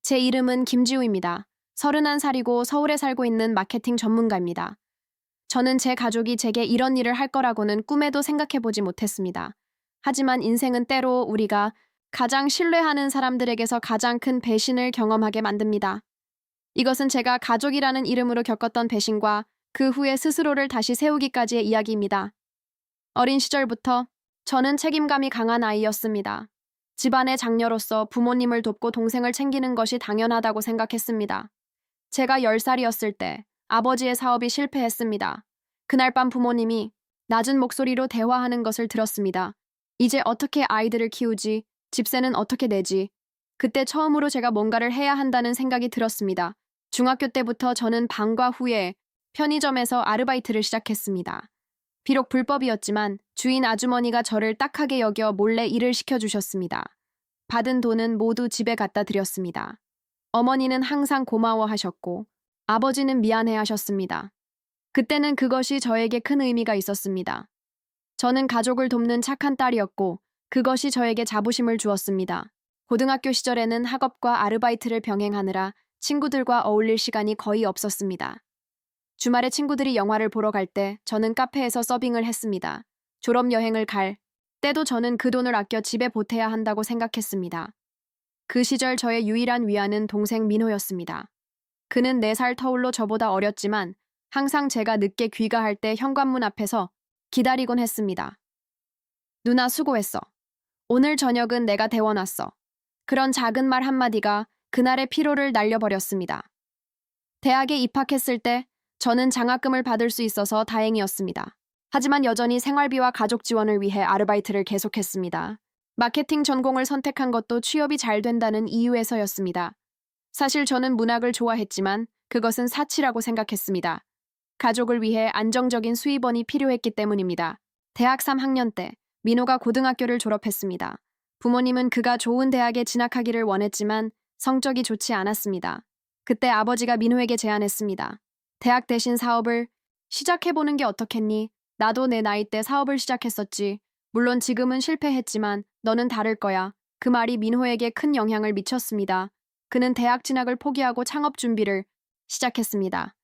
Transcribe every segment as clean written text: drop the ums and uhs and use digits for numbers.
제 이름은 김지우입니다. 31살이고 서울에 살고 있는 마케팅 전문가입니다. 저는 제 가족이 제게 이런 일을 할 거라고는 꿈에도 생각해보지 못했습니다. 하지만 인생은 때로 우리가 가장 신뢰하는 사람들에게서 가장 큰 배신을 경험하게 만듭니다. 이것은 제가 가족이라는 이름으로 겪었던 배신과 그 후에 스스로를 다시 세우기까지의 이야기입니다. 어린 시절부터 저는 책임감이 강한 아이였습니다. 집안의 장녀로서 부모님을 돕고 동생을 챙기는 것이 당연하다고 생각했습니다. 제가 10살이었을 때 아버지의 사업이 실패했습니다. 그날 밤 부모님이 낮은 목소리로 대화하는 것을 들었습니다. 이제 어떻게 아이들을 키우지? 집세는 어떻게 내지? 그때 처음으로 제가 뭔가를 해야 한다는 생각이 들었습니다. 중학교 때부터 저는 방과 후에 편의점에서 아르바이트를 시작했습니다. 비록 불법이었지만 주인 아주머니가 저를 딱하게 여겨 몰래 일을 시켜주셨습니다. 받은 돈은 모두 집에 갖다 드렸습니다. 어머니는 항상 고마워하셨고 아버지는 미안해하셨습니다. 그때는 그것이 저에게 큰 의미가 있었습니다. 저는 가족을 돕는 착한 딸이었고 그것이 저에게 자부심을 주었습니다. 고등학교 시절에는 학업과 아르바이트를 병행하느라 친구들과 어울릴 시간이 거의 없었습니다. 주말에 친구들이 영화를 보러 갈 때 저는 카페에서 서빙을 했습니다. 졸업여행을 갈 때도 저는 그 돈을 아껴 집에 보태야 한다고 생각했습니다. 그 시절 저의 유일한 위안은 동생 민호였습니다. 그는 4살 터울로 저보다 어렸지만 항상 제가 늦게 귀가할 때 현관문 앞에서 기다리곤 했습니다. 누나 수고했어. 오늘 저녁은 내가 데워놨어. 그런 작은 말 한마디가 그날의 피로를 날려버렸습니다. 대학에 입학했을 때 저는 장학금을 받을 수 있어서 다행이었습니다. 하지만 여전히 생활비와 가족 지원을 위해 아르바이트를 계속했습니다. 마케팅 전공을 선택한 것도 취업이 잘 된다는 이유에서였습니다. 사실 저는 문학을 좋아했지만 그것은 사치라고 생각했습니다. 가족을 위해 안정적인 수입원이 필요했기 때문입니다. 대학 3학년 때 민호가 고등학교를 졸업했습니다. 부모님은 그가 좋은 대학에 진학하기를 원했지만 성적이 좋지 않았습니다. 그때 아버지가 민호에게 제안했습니다. 대학 대신 사업을 시작해보는 게 어떻겠니? 나도 내 나이 때 사업을 시작했었지. 물론 지금은 실패했지만 너는 다를 거야. 그 말이 민호에게 큰 영향을 미쳤습니다. 그는 대학 진학을 포기하고 창업 준비를 시작했습니다.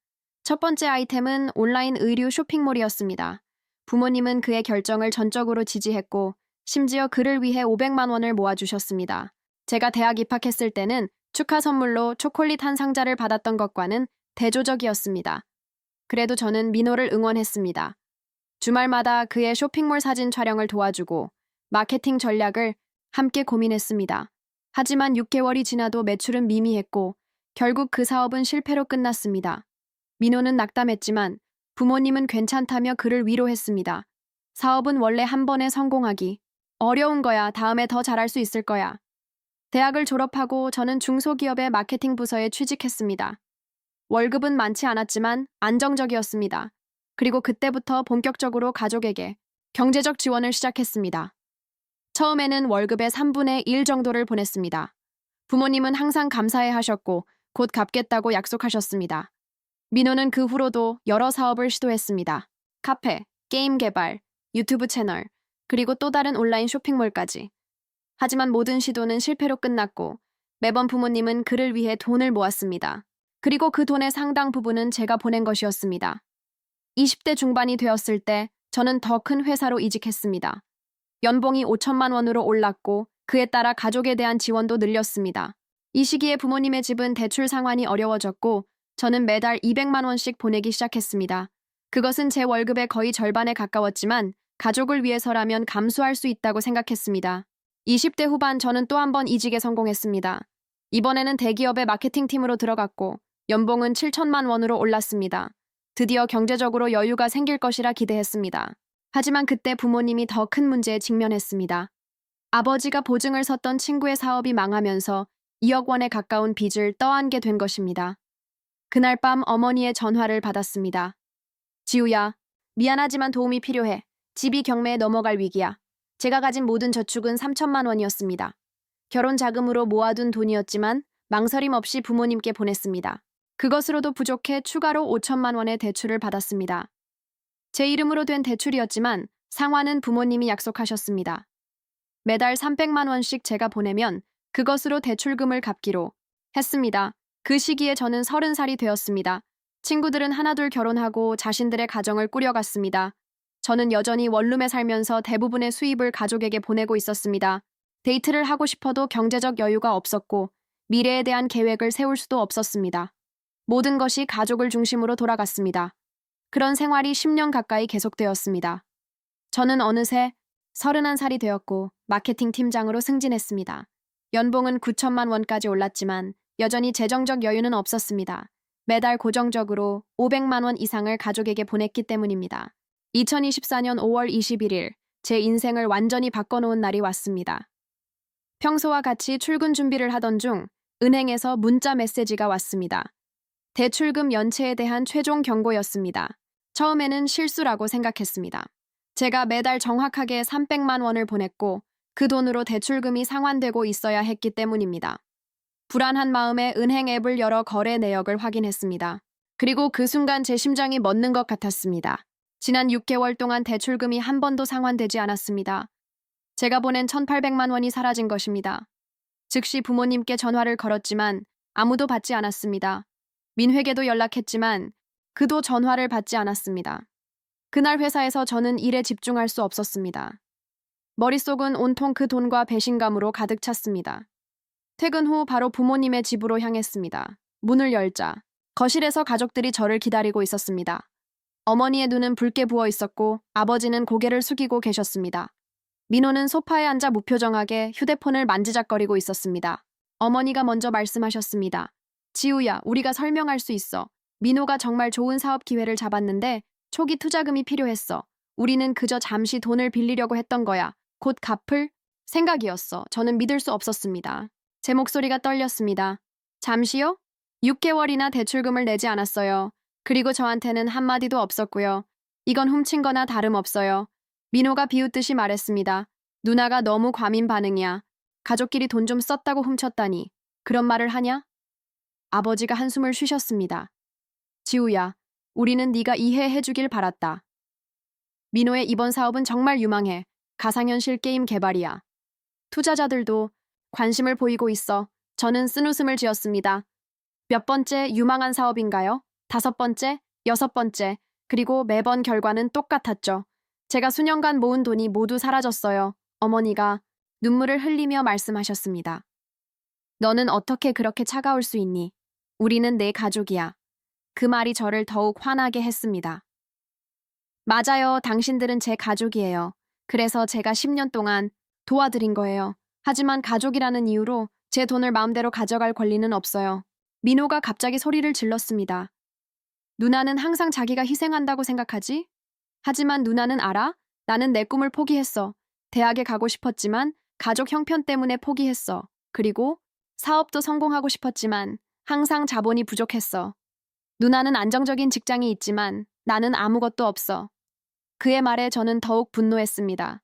첫 번째 아이템은 온라인 의류 쇼핑몰이었습니다. 부모님은 그의 결정을 전적으로 지지했고 심지어 그를 위해 500만 원을 모아주셨습니다. 제가 대학 입학했을 때는 축하 선물로 초콜릿 한 상자를 받았던 것과는 대조적이었습니다. 그래도 저는 민호를 응원했습니다. 주말마다 그의 쇼핑몰 사진 촬영을 도와주고 마케팅 전략을 함께 고민했습니다. 하지만 6개월이 지나도 매출은 미미했고 결국 그 사업은 실패로 끝났습니다. 민호는 낙담했지만 부모님은 괜찮다며 그를 위로했습니다. 사업은 원래 한 번에 성공하기 어려운 거야. 다음에 더 잘할 수 있을 거야. 대학을 졸업하고 저는 중소기업의 마케팅 부서에 취직했습니다. 월급은 많지 않았지만 안정적이었습니다. 그리고 그때부터 본격적으로 가족에게 경제적 지원을 시작했습니다. 처음에는 월급의 3분의 1 정도를 보냈습니다. 부모님은 항상 감사해 하셨고 곧 갚겠다고 약속하셨습니다. 민호는 그 후로도 여러 사업을 시도했습니다. 카페, 게임 개발, 유튜브 채널, 그리고 또 다른 온라인 쇼핑몰까지. 하지만 모든 시도는 실패로 끝났고 매번 부모님은 그를 위해 돈을 모았습니다. 그리고 그 돈의 상당 부분은 제가 보낸 것이었습니다. 20대 중반이 되었을 때 저는 더 큰 회사로 이직했습니다. 연봉이 5천만 원으로 올랐고 그에 따라 가족에 대한 지원도 늘렸습니다. 이 시기에 부모님의 집은 대출 상환이 어려워졌고 저는 매달 200만 원씩 보내기 시작했습니다. 그것은 제 월급의 거의 절반에 가까웠지만 가족을 위해서라면 감수할 수 있다고 생각했습니다. 20대 후반 저는 또 한 번 이직에 성공했습니다. 이번에는 대기업의 마케팅팀으로 들어갔고 연봉은 7천만 원으로 올랐습니다. 드디어 경제적으로 여유가 생길 것이라 기대했습니다. 하지만 그때 부모님이 더 큰 문제에 직면했습니다. 아버지가 보증을 섰던 친구의 사업이 망하면서 2억 원에 가까운 빚을 떠안게 된 것입니다. 그날 밤 어머니의 전화를 받았습니다. 지우야, 미안하지만 도움이 필요해. 집이 경매에 넘어갈 위기야. 제가 가진 모든 저축은 3천만 원이었습니다. 결혼 자금으로 모아둔 돈이었지만 망설임 없이 부모님께 보냈습니다. 그것으로도 부족해 추가로 5천만 원의 대출을 받았습니다. 제 이름으로 된 대출이었지만 상환은 부모님이 약속하셨습니다. 매달 300만 원씩 제가 보내면 그것으로 대출금을 갚기로 했습니다. 그 시기에 저는 30살이 되었습니다. 친구들은 하나둘 결혼하고 자신들의 가정을 꾸려갔습니다. 저는 여전히 원룸에 살면서 대부분의 수입을 가족에게 보내고 있었습니다. 데이트를 하고 싶어도 경제적 여유가 없었고 미래에 대한 계획을 세울 수도 없었습니다. 모든 것이 가족을 중심으로 돌아갔습니다. 그런 생활이 10년 가까이 계속되었습니다. 저는 어느새 31살이 되었고 마케팅 팀장으로 승진했습니다. 연봉은 9천만 원까지 올랐지만 여전히 재정적 여유는 없었습니다. 매달 고정적으로 500만 원 이상을 가족에게 보냈기 때문입니다. 2024년 5월 21일, 제 인생을 완전히 바꿔놓은 날이 왔습니다. 평소와 같이 출근 준비를 하던 중 은행에서 문자 메시지가 왔습니다. 대출금 연체에 대한 최종 경고였습니다. 처음에는 실수라고 생각했습니다. 제가 매달 정확하게 300만 원을 보냈고 그 돈으로 대출금이 상환되고 있어야 했기 때문입니다. 불안한 마음에 은행 앱을 열어 거래 내역을 확인했습니다. 그리고 그 순간 제 심장이 멎는 것 같았습니다. 지난 6개월 동안 대출금이 한 번도 상환되지 않았습니다. 제가 보낸 1,800만 원이 사라진 것입니다. 즉시 부모님께 전화를 걸었지만 아무도 받지 않았습니다. 민회계도 연락했지만 그도 전화를 받지 않았습니다. 그날 회사에서 저는 일에 집중할 수 없었습니다. 머릿속은 온통 그 돈과 배신감으로 가득 찼습니다. 퇴근 후 바로 부모님의 집으로 향했습니다. 문을 열자 거실에서 가족들이 저를 기다리고 있었습니다. 어머니의 눈은 붉게 부어 있었고 아버지는 고개를 숙이고 계셨습니다. 민호는 소파에 앉아 무표정하게 휴대폰을 만지작거리고 있었습니다. 어머니가 먼저 말씀하셨습니다. 지우야, 우리가 설명할 수 있어. 민호가 정말 좋은 사업 기회를 잡았는데 초기 투자금이 필요했어. 우리는 그저 잠시 돈을 빌리려고 했던 거야. 곧 갚을 생각이었어. 저는 믿을 수 없었습니다. 제 목소리가 떨렸습니다. 잠시요? 6개월이나 대출금을 내지 않았어요. 그리고 저한테는 한마디도 없었고요. 이건 훔친 거나 다름없어요. 민호가 비웃듯이 말했습니다. 누나가 너무 과민 반응이야. 가족끼리 돈 좀 썼다고 훔쳤다니. 그런 말을 하냐? 아버지가 한숨을 쉬셨습니다. 지우야, 우리는 네가 이해해 주길 바랐다. 민호의 이번 사업은 정말 유망해. 가상현실 게임 개발이야. 투자자들도 관심을 보이고 있어. 저는 쓴웃음을 지었습니다. 몇 번째 유망한 사업인가요? 5번째, 6번째, 그리고 매번 결과는 똑같았죠. 제가 수년간 모은 돈이 모두 사라졌어요. 어머니가 눈물을 흘리며 말씀하셨습니다. 너는 어떻게 그렇게 차가울 수 있니? 우리는 내 가족이야. 그 말이 저를 더욱 화나게 했습니다. 맞아요. 당신들은 제 가족이에요. 그래서 제가 10년 동안 도와드린 거예요. 하지만 가족이라는 이유로 제 돈을 마음대로 가져갈 권리는 없어요. 민호가 갑자기 소리를 질렀습니다. 누나는 항상 자기가 희생한다고 생각하지? 하지만 누나는 알아? 나는 내 꿈을 포기했어. 대학에 가고 싶었지만 가족 형편 때문에 포기했어. 그리고 사업도 성공하고 싶었지만 항상 자본이 부족했어. 누나는 안정적인 직장이 있지만 나는 아무것도 없어. 그의 말에 저는 더욱 분노했습니다.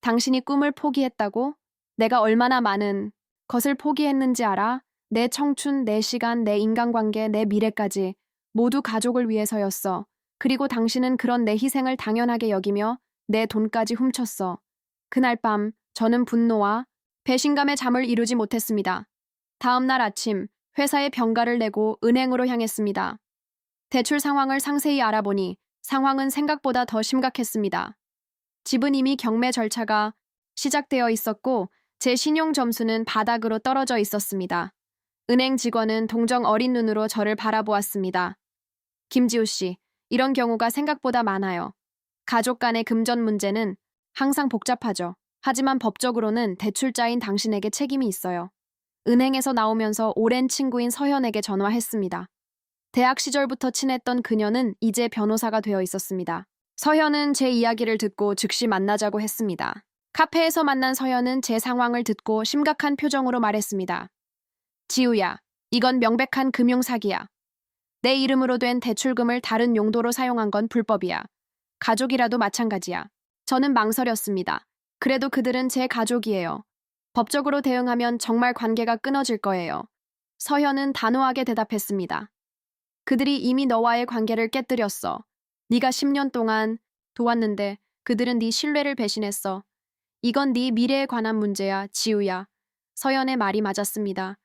당신이 꿈을 포기했다고? 내가 얼마나 많은 것을 포기했는지 알아? 내 청춘, 내 시간, 내 인간관계, 내 미래까지 모두 가족을 위해서였어. 그리고 당신은 그런 내 희생을 당연하게 여기며 내 돈까지 훔쳤어. 그날 밤 저는 분노와 배신감에 잠을 이루지 못했습니다. 다음 날 아침 회사에 병가를 내고 은행으로 향했습니다. 대출 상황을 상세히 알아보니 상황은 생각보다 더 심각했습니다. 집은 이미 경매 절차가 시작되어 있었고 제 신용 점수는 바닥으로 떨어져 있었습니다. 은행 직원은 동정 어린 눈으로 저를 바라보았습니다. 김지우 씨, 이런 경우가 생각보다 많아요. 가족 간의 금전 문제는 항상 복잡하죠. 하지만 법적으로는 대출자인 당신에게 책임이 있어요. 은행에서 나오면서 오랜 친구인 서현에게 전화했습니다. 대학 시절부터 친했던 그녀는 이제 변호사가 되어 있었습니다. 서현은 제 이야기를 듣고 즉시 만나자고 했습니다. 카페에서 만난 서현은 제 상황을 듣고 심각한 표정으로 말했습니다. 지우야, 이건 명백한 금융사기야. 내 이름으로 된 대출금을 다른 용도로 사용한 건 불법이야. 가족이라도 마찬가지야. 저는 망설였습니다. 그래도 그들은 제 가족이에요. 법적으로 대응하면 정말 관계가 끊어질 거예요. 서현은 단호하게 대답했습니다. 그들이 이미 너와의 관계를 깨뜨렸어. 네가 10년 동안 도왔는데 그들은 네 신뢰를 배신했어. 이건 네 미래에 관한 문제야, 지우야. 서연의 말이 맞았습니다.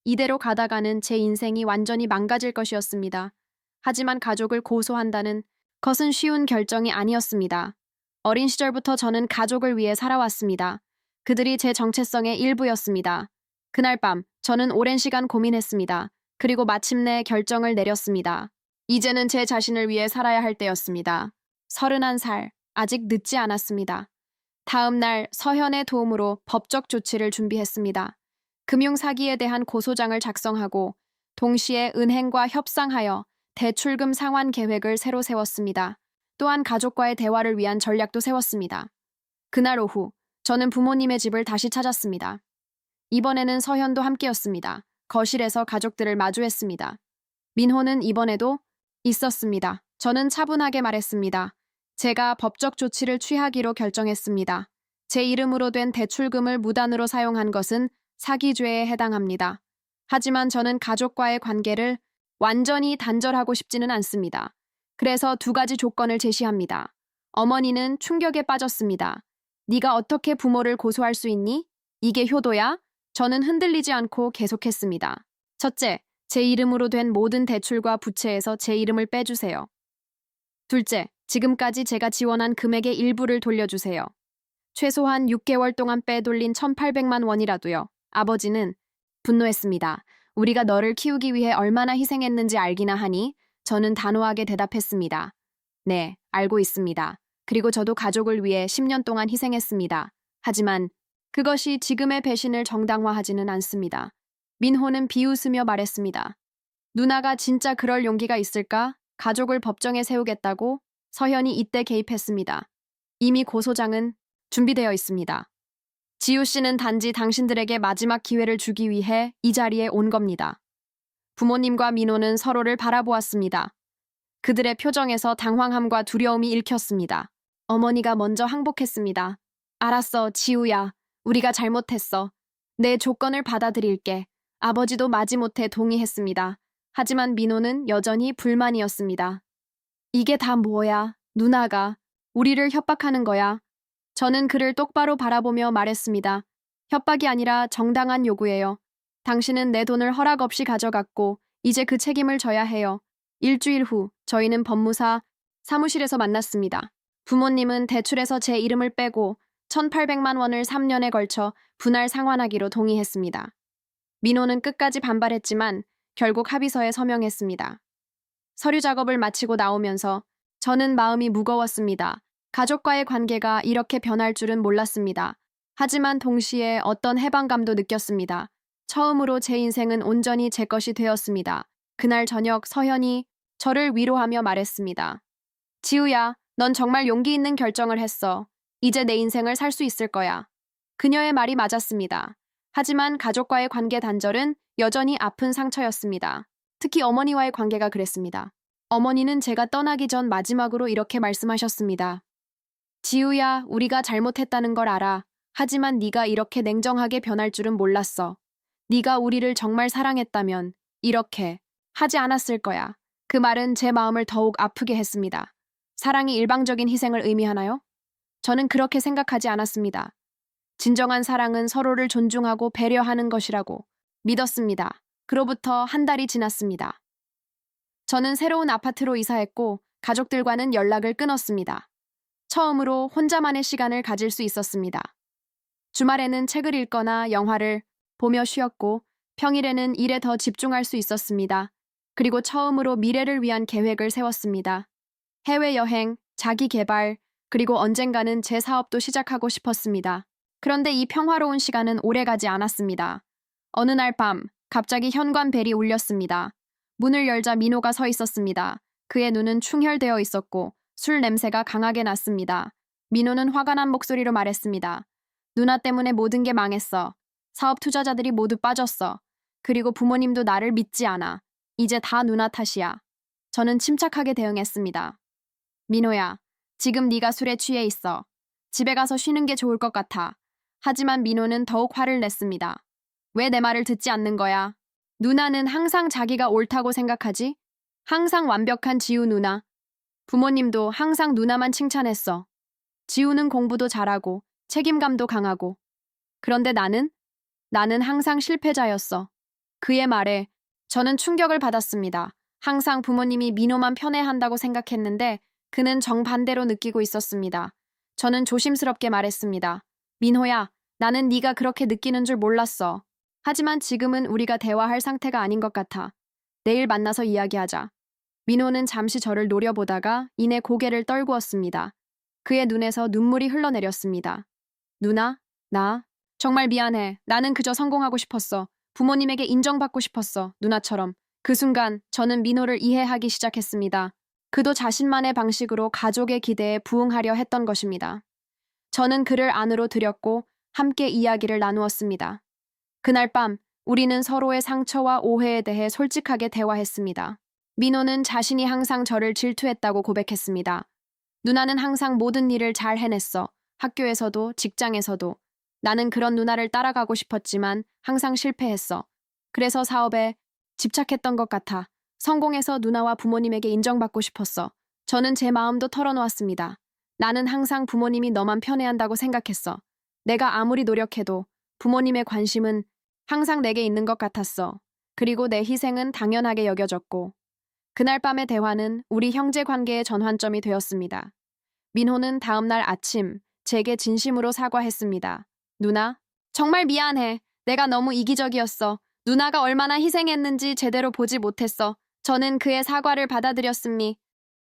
이대로 가다가는 제 인생이 완전히 망가질 것이었습니다. 하지만 가족을 고소한다는 것은 쉬운 결정이 아니었습니다. 어린 시절부터 저는 가족을 위해 살아왔습니다. 그들이 제 정체성의 일부였습니다. 그날 밤, 저는 오랜 시간 고민했습니다. 그리고 마침내 결정을 내렸습니다. 이제는 제 자신을 위해 살아야 할 때였습니다. 31살, 아직 늦지 않았습니다. 다음 날 서현의 도움으로 법적 조치를 준비했습니다. 금융사기에 대한 고소장을 작성하고 동시에 은행과 협상하여 대출금 상환 계획을 새로 세웠습니다. 또한 가족과의 대화를 위한 전략도 세웠습니다. 그날 오후, 저는 부모님의 집을 다시 찾았습니다. 이번에는 서현도 함께였습니다. 거실에서 가족들을 마주했습니다. 민호는 이번에도 있었습니다. 저는 차분하게 말했습니다. 제가 법적 조치를 취하기로 결정했습니다. 제 이름으로 된 대출금을 무단으로 사용한 것은 사기죄에 해당합니다. 하지만 저는 가족과의 관계를 완전히 단절하고 싶지는 않습니다. 그래서 2가지 조건을 제시합니다. 어머니는 충격에 빠졌습니다. 네가 어떻게 부모를 고소할 수 있니? 이게 효도야? 저는 흔들리지 않고 계속했습니다. 첫째, 제 이름으로 된 모든 대출과 부채에서 제 이름을 빼주세요. 둘째, 지금까지 제가 지원한 금액의 일부를 돌려주세요. 최소한 6개월 동안 빼돌린 1,800만 원이라도요. 아버지는 분노했습니다. 우리가 너를 키우기 위해 얼마나 희생했는지 알기나 하니? 저는 단호하게 대답했습니다. 네, 알고 있습니다. 그리고 저도 가족을 위해 10년 동안 희생했습니다. 하지만 그것이 지금의 배신을 정당화하지는 않습니다. 민호는 비웃으며 말했습니다. 누나가 진짜 그럴 용기가 있을까? 가족을 법정에 세우겠다고? 서현이 이때 개입했습니다. 이미 고소장은 준비되어 있습니다. 지우 씨는 단지 당신들에게 마지막 기회를 주기 위해 이 자리에 온 겁니다. 부모님과 민호는 서로를 바라보았습니다. 그들의 표정에서 당황함과 두려움이 읽혔습니다. 어머니가 먼저 항복했습니다. 알았어, 지우야. 우리가 잘못했어. 내 조건을 받아들일게. 아버지도 마지못해 동의했습니다. 하지만 민호는 여전히 불만이었습니다. 이게 다 뭐야? 누나가 우리를 협박하는 거야. 저는 그를 똑바로 바라보며 말했습니다. 협박이 아니라 정당한 요구예요. 당신은 내 돈을 허락 없이 가져갔고 이제 그 책임을 져야 해요. 일주일 후 저희는 법무사 사무실에서 만났습니다. 부모님은 대출에서 제 이름을 빼고 1,800만 원을 3년에 걸쳐 분할 상환하기로 동의했습니다. 민호는 끝까지 반발했지만 결국 합의서에 서명했습니다. 서류 작업을 마치고 나오면서 저는 마음이 무거웠습니다. 가족과의 관계가 이렇게 변할 줄은 몰랐습니다. 하지만 동시에 어떤 해방감도 느꼈습니다. 처음으로 제 인생은 온전히 제 것이 되었습니다. 그날 저녁 서현이 저를 위로하며 말했습니다. 지우야, 넌 정말 용기 있는 결정을 했어. 이제 내 인생을 살 수 있을 거야. 그녀의 말이 맞았습니다. 하지만 가족과의 관계 단절은 여전히 아픈 상처였습니다. 특히 어머니와의 관계가 그랬습니다. 어머니는 제가 떠나기 전 마지막으로 이렇게 말씀하셨습니다. 지우야, 우리가 잘못했다는 걸 알아. 하지만 네가 이렇게 냉정하게 변할 줄은 몰랐어. 네가 우리를 정말 사랑했다면 이렇게 하지 않았을 거야. 그 말은 제 마음을 더욱 아프게 했습니다. 사랑이 일방적인 희생을 의미하나요? 저는 그렇게 생각하지 않았습니다. 진정한 사랑은 서로를 존중하고 배려하는 것이라고 믿었습니다. 그로부터 1달이 지났습니다. 저는 새로운 아파트로 이사했고 가족들과는 연락을 끊었습니다. 처음으로 혼자만의 시간을 가질 수 있었습니다. 주말에는 책을 읽거나 영화를 보며 쉬었고 평일에는 일에 더 집중할 수 있었습니다. 그리고 처음으로 미래를 위한 계획을 세웠습니다. 해외여행, 자기 개발, 그리고 언젠가는 제 사업도 시작하고 싶었습니다. 그런데 이 평화로운 시간은 오래가지 않았습니다. 어느 날 밤, 갑자기 현관벨이 울렸습니다. 문을 열자 민호가 서 있었습니다. 그의 눈은 충혈되어 있었고 술 냄새가 강하게 났습니다. 민호는 화가 난 목소리로 말했습니다. 누나 때문에 모든 게 망했어. 사업 투자자들이 모두 빠졌어. 그리고 부모님도 나를 믿지 않아. 이제 다 누나 탓이야. 저는 침착하게 대응했습니다. 민호야, 지금 네가 술에 취해 있어. 집에 가서 쉬는 게 좋을 것 같아. 하지만 민호는 더욱 화를 냈습니다. 왜 내 말을 듣지 않는 거야? 누나는 항상 자기가 옳다고 생각하지? 항상 완벽한 지우 누나. 부모님도 항상 누나만 칭찬했어. 지우는 공부도 잘하고 책임감도 강하고. 그런데 나는 항상 실패자였어. 그의 말에 저는 충격을 받았습니다. 항상 부모님이 민호만 편애한다고 생각했는데 그는 정반대로 느끼고 있었습니다. 저는 조심스럽게 말했습니다. 민호야, 나는 네가 그렇게 느끼는 줄 몰랐어. 하지만 지금은 우리가 대화할 상태가 아닌 것 같아. 내일 만나서 이야기하자. 민호는 잠시 저를 노려보다가 이내 고개를 떨구었습니다. 그의 눈에서 눈물이 흘러내렸습니다. 누나, 나 정말 미안해. 나는 그저 성공하고 싶었어. 부모님에게 인정받고 싶었어. 누나처럼. 그 순간 저는 민호를 이해하기 시작했습니다. 그도 자신만의 방식으로 가족의 기대에 부응하려 했던 것입니다. 저는 그를 안으로 들였고 함께 이야기를 나누었습니다. 그날 밤 우리는 서로의 상처와 오해에 대해 솔직하게 대화했습니다. 민호는 자신이 항상 저를 질투했다고 고백했습니다. 누나는 항상 모든 일을 잘 해냈어. 학교에서도 직장에서도. 나는 그런 누나를 따라가고 싶었지만 항상 실패했어. 그래서 사업에 집착했던 것 같아. 성공해서 누나와 부모님에게 인정받고 싶었어. 저는 제 마음도 털어놓았습니다. 나는 항상 부모님이 너만 편애한다고 생각했어. 내가 아무리 노력해도 부모님의 관심은 항상 내게 있는 것 같았어. 그리고 내 희생은 당연하게 여겨졌고. 그날 밤의 대화는 우리 형제 관계의 전환점이 되었습니다. 민호는 다음날 아침 제게 진심으로 사과했습니다. 누나, 정말 미안해. 내가 너무 이기적이었어. 누나가 얼마나 희생했는지 제대로 보지 못했어. 저는 그의 사과를 받아들였습니다.